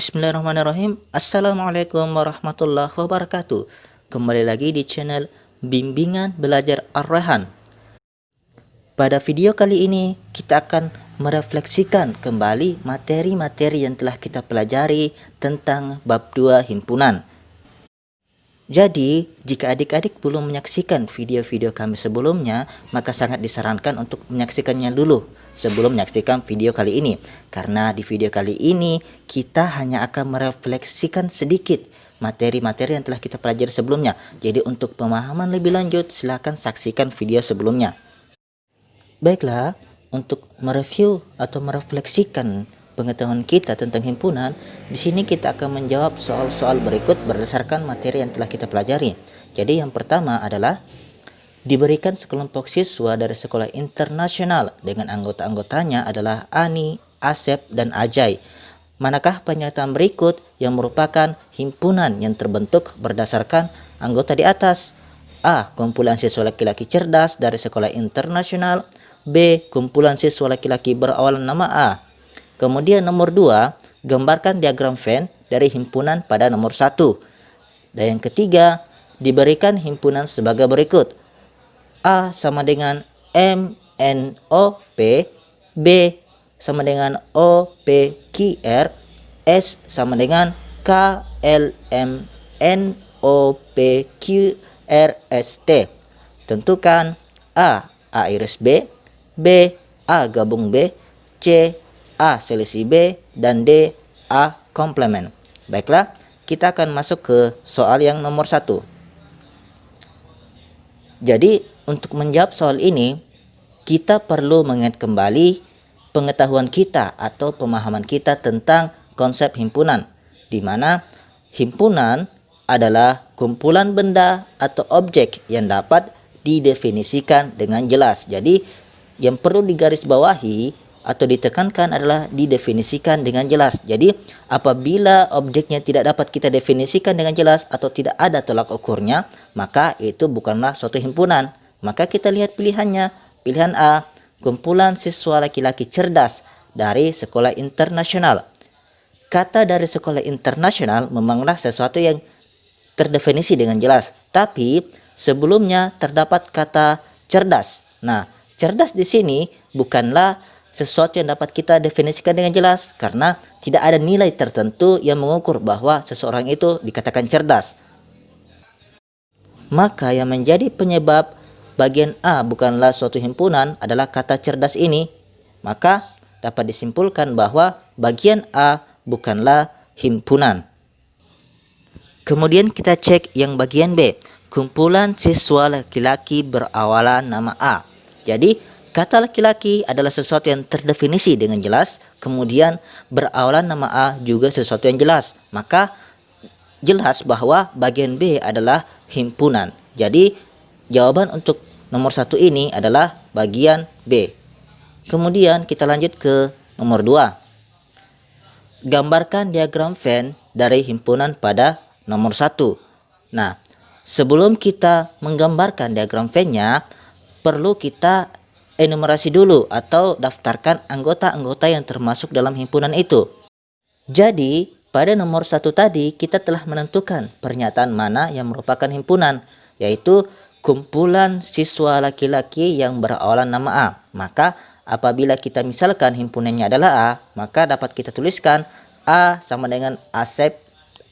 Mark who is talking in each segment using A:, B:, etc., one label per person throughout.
A: Bismillahirrahmanirrahim. Assalamualaikum warahmatullahi wabarakatuh. Kembali lagi di channel Bimbingan Belajar Ar-Rayhan. Pada video kali ini kita akan merefleksikan kembali materi-materi yang telah kita pelajari tentang bab 2 himpunan. Jadi, jika adik-adik belum menyaksikan video-video kami sebelumnya, maka sangat disarankan untuk menyaksikannya dulu sebelum menyaksikan video kali ini. Karena di video kali ini, kita hanya akan merefleksikan sedikit materi-materi yang telah kita pelajari sebelumnya. Jadi untuk pemahaman lebih lanjut, silakan saksikan video sebelumnya. Baiklah, untuk mereview atau merefleksikan pengetahuan kita tentang himpunan, di sini kita akan menjawab soal-soal berikut berdasarkan materi yang telah kita pelajari. Jadi yang pertama adalah diberikan sekelompok siswa dari sekolah internasional dengan anggota-anggotanya adalah Ani, Asep, dan Ajay. Manakah pernyataan berikut yang merupakan himpunan yang terbentuk berdasarkan anggota di atas? A. Kumpulan siswa laki-laki cerdas dari sekolah internasional. B. Kumpulan siswa laki-laki berawalan nama A. Kemudian nomor 2, gambarkan diagram Venn dari himpunan pada nomor 1. Dan yang ketiga, diberikan himpunan sebagai berikut. A sama dengan MNOP, B sama dengan OPQR, S sama dengan KLMNOPQRST. Tentukan A iris B, B A gabung B, C A selisih B, dan D A komplement. Baiklah, kita akan masuk ke soal yang nomor 1. Jadi untuk menjawab soal ini, kita perlu mengingat kembali pengetahuan kita atau pemahaman kita tentang konsep himpunan, di mana himpunan adalah kumpulan benda atau objek yang dapat didefinisikan dengan jelas. Jadi yang perlu digarisbawahi atau ditekankan adalah didefinisikan dengan jelas. Jadi apabila objeknya tidak dapat kita definisikan dengan jelas atau tidak ada tolak ukurnya, maka itu bukanlah suatu himpunan. Maka kita lihat pilihannya. Pilihan A, kumpulan siswa laki-laki cerdas dari sekolah internasional. Kata dari sekolah internasional memanglah sesuatu yang terdefinisi dengan jelas, tapi sebelumnya terdapat kata cerdas. Nah, cerdas di sini bukanlah sesuatu yang dapat kita definisikan dengan jelas karena tidak ada nilai tertentu yang mengukur bahwa seseorang itu dikatakan cerdas. Maka yang menjadi penyebab bagian A bukanlah suatu himpunan adalah kata cerdas ini. Maka dapat disimpulkan bahwa bagian A bukanlah himpunan. Kemudian kita cek yang bagian B, kumpulan siswa laki-laki berawalan nama A. Jadi kata laki-laki adalah sesuatu yang terdefinisi dengan jelas, kemudian berawalan nama A juga sesuatu yang jelas. Maka jelas bahwa bagian B adalah himpunan. Jadi jawaban untuk nomor 1 ini adalah bagian B. Kemudian kita lanjut ke nomor 2. Gambarkan diagram Venn dari himpunan pada nomor 1. Nah, sebelum kita menggambarkan diagram Venn-nya, perlu kita enumerasi dulu atau daftarkan anggota-anggota yang termasuk dalam himpunan itu. Jadi, pada nomor 1 tadi kita telah menentukan pernyataan mana yang merupakan himpunan, yaitu kumpulan siswa laki-laki yang berawalan nama A. Maka apabila kita misalkan himpunannya adalah A, maka dapat kita tuliskan A sama dengan Asep,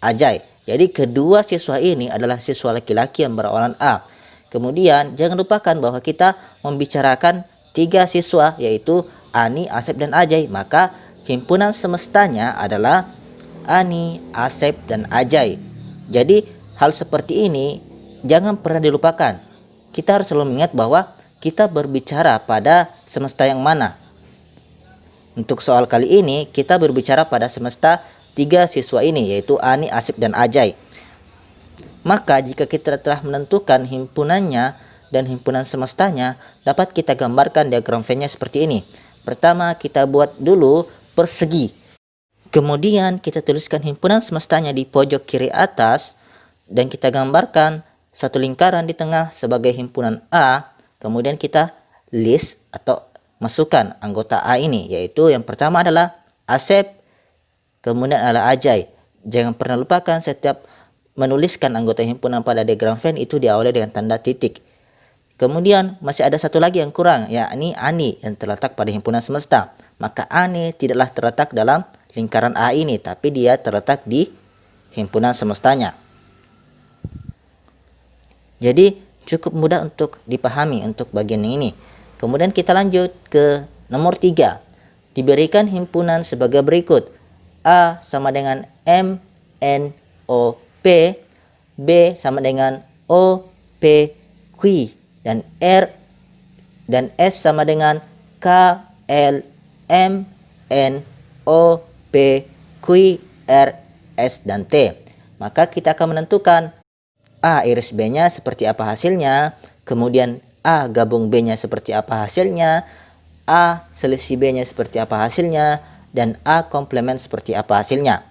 A: Ajay. Jadi kedua siswa ini adalah siswa laki-laki yang berawalan A. Kemudian jangan lupakan bahwa kita membicarakan 3 siswa, yaitu Ani, Asep, dan Ajay. Maka himpunan semestanya adalah Ani, Asep, dan Ajay. Jadi hal seperti ini jangan pernah dilupakan. Kita harus selalu mengingat bahwa kita berbicara pada semesta yang mana. Untuk soal kali ini kita berbicara pada semesta 3 siswa ini, yaitu Ani, Asep, dan Ajay. Maka jika kita telah menentukan himpunannya dan himpunan semestanya, dapat kita gambarkan diagram Venn-nya seperti ini. Pertama kita buat dulu persegi. Kemudian kita tuliskan himpunan semestanya di pojok kiri atas dan kita gambarkan satu lingkaran di tengah sebagai himpunan A. Kemudian kita list atau masukkan anggota A ini, yaitu yang pertama adalah Asep, kemudian adalah ajai. Jangan pernah lupakan setiap menuliskan anggota himpunan pada diagram Venn itu diawali dengan tanda titik. Kemudian masih ada satu lagi yang kurang, yakni ani yang terletak pada himpunan semesta. Maka ani tidaklah terletak dalam lingkaran A ini, tapi dia terletak di himpunan semestanya. Jadi cukup mudah untuk dipahami untuk bagian ini. Kemudian kita lanjut ke nomor 3. Diberikan himpunan sebagai berikut. A sama dengan M, N, O, P. B sama dengan O, P, Q. Dan R dan S sama dengan K, L, M, N, O, P, Q, R, S, dan T. Maka kita akan menentukan A iris B-nya seperti apa hasilnya, kemudian A gabung B-nya seperti apa hasilnya, A selisih B-nya seperti apa hasilnya, dan A komplement seperti apa hasilnya.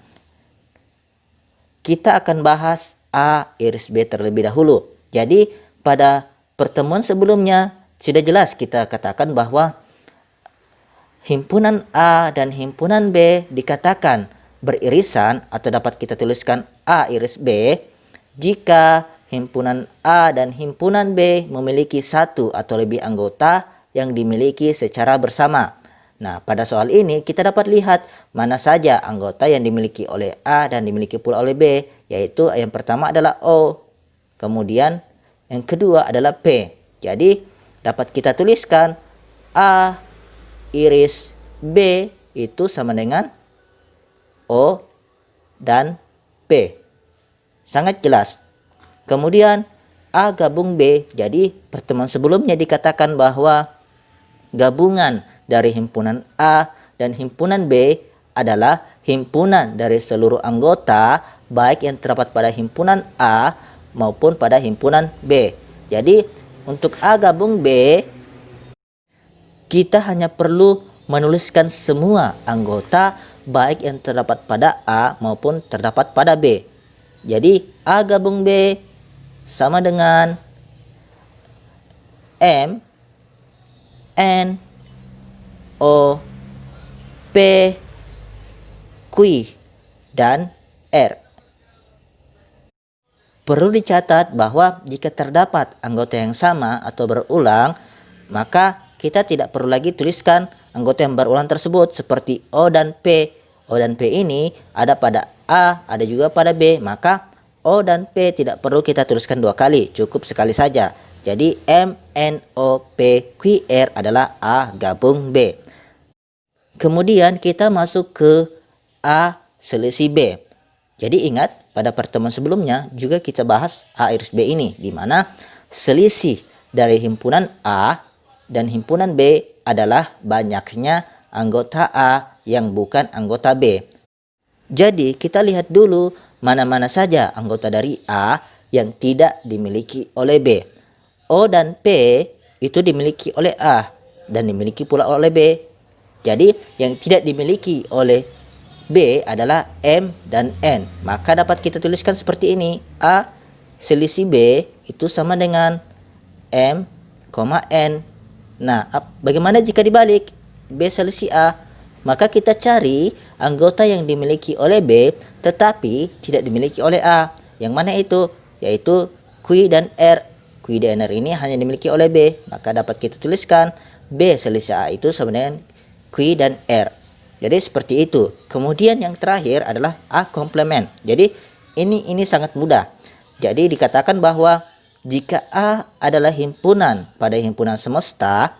A: Kita akan bahas A iris B terlebih dahulu. Jadi pada pertemuan sebelumnya sudah jelas kita katakan bahwa himpunan A dan himpunan B dikatakan beririsan atau dapat kita tuliskan A iris B jika himpunan A dan himpunan B memiliki satu atau lebih anggota yang dimiliki secara bersama. Nah, pada soal ini kita dapat lihat mana saja anggota yang dimiliki oleh A dan dimiliki pula oleh B, yaitu yang pertama adalah O, kemudian yang kedua adalah P. Jadi dapat kita tuliskan A iris B itu sama dengan O dan P. Sangat jelas. Kemudian A gabung B. Jadi pertemuan sebelumnya dikatakan bahwa gabungan dari himpunan A dan himpunan B adalah himpunan dari seluruh anggota baik yang terdapat pada himpunan A maupun pada himpunan B. Jadi untuk A gabung B kita hanya perlu menuliskan semua anggota baik yang terdapat pada A maupun terdapat pada B. Jadi A gabung B sama dengan M, N, O, P, Q, dan R. Perlu dicatat bahwa jika terdapat anggota yang sama atau berulang, maka kita tidak perlu lagi tuliskan anggota yang berulang tersebut seperti O dan P. O dan P ini ada pada A, ada juga pada B, maka O dan P tidak perlu kita tuliskan dua kali, cukup sekali saja. Jadi M, N, O, P, Q, R adalah A gabung B. Kemudian kita masuk ke A selisih B. Jadi ingat pada pertemuan sebelumnya juga kita bahas A iris B ini, di mana selisih dari himpunan A dan himpunan B adalah banyaknya anggota A yang bukan anggota B. Jadi kita lihat dulu mana-mana saja anggota dari A yang tidak dimiliki oleh B. O dan P itu dimiliki oleh A dan dimiliki pula oleh B. Jadi yang tidak dimiliki oleh B adalah M dan N. Maka dapat kita tuliskan seperti ini. A selisih B itu sama dengan M, N. Nah, bagaimana jika dibalik? B selisih A. Maka kita cari anggota yang dimiliki oleh B tetapi tidak dimiliki oleh A. Yang mana itu? Yaitu Q dan R. Q dan R ini hanya dimiliki oleh B. Maka dapat kita tuliskan B selisih A itu sama dengan Q dan R. Jadi seperti itu. Kemudian yang terakhir adalah A komplement. Jadi ini sangat mudah. Jadi dikatakan bahwa jika A adalah himpunan pada himpunan semesta,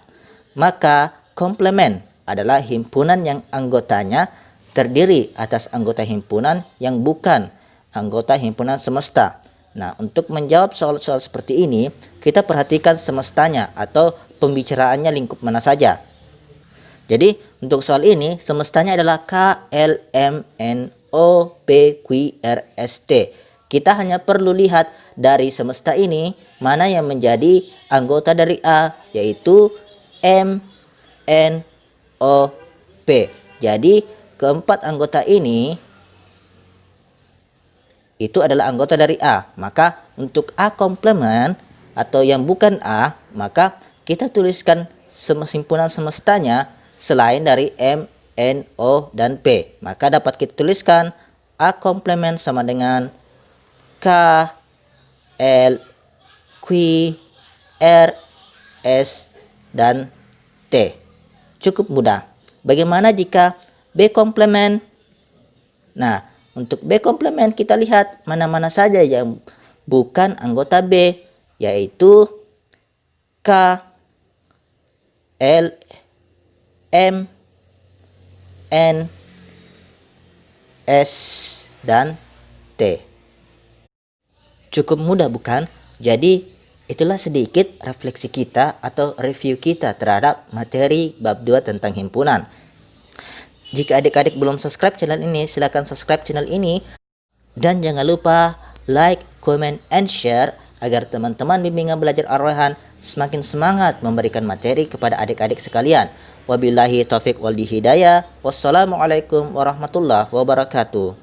A: maka komplement adalah himpunan yang anggotanya terdiri atas anggota himpunan yang bukan anggota himpunan semesta. Nah, untuk menjawab soal-soal seperti ini, kita perhatikan semestanya atau pembicaraannya lingkup mana saja. Jadi, untuk soal ini, semestanya adalah K, L, M, N, O, P, Q, R, S, T. Kita hanya perlu lihat dari semesta ini, mana yang menjadi anggota dari A, yaitu M, N, O, P. Jadi, keempat anggota ini itu adalah anggota dari A. Maka untuk A komplement atau yang bukan A, maka kita tuliskan himpunan semestanya selain dari M, N, O, dan P. Maka dapat kita tuliskan A komplement sama dengan K, L, Q, R, S, dan T. Cukup mudah. Bagaimana jika B komplement? Nah, untuk B komplement kita lihat mana-mana saja yang bukan anggota B, yaitu K, L, M, N, S, dan T. Cukup mudah bukan? Jadi itulah sedikit refleksi kita atau review kita terhadap materi bab 2 tentang himpunan. Jika adik-adik belum subscribe channel ini, silakan subscribe channel ini. Dan jangan lupa like, comment, and share agar teman-teman bimbingan belajar Ar-Rayhan semakin semangat memberikan materi kepada adik-adik sekalian. Wabillahi taufiq wal hidayah. Wassalamualaikum warahmatullahi wabarakatuh.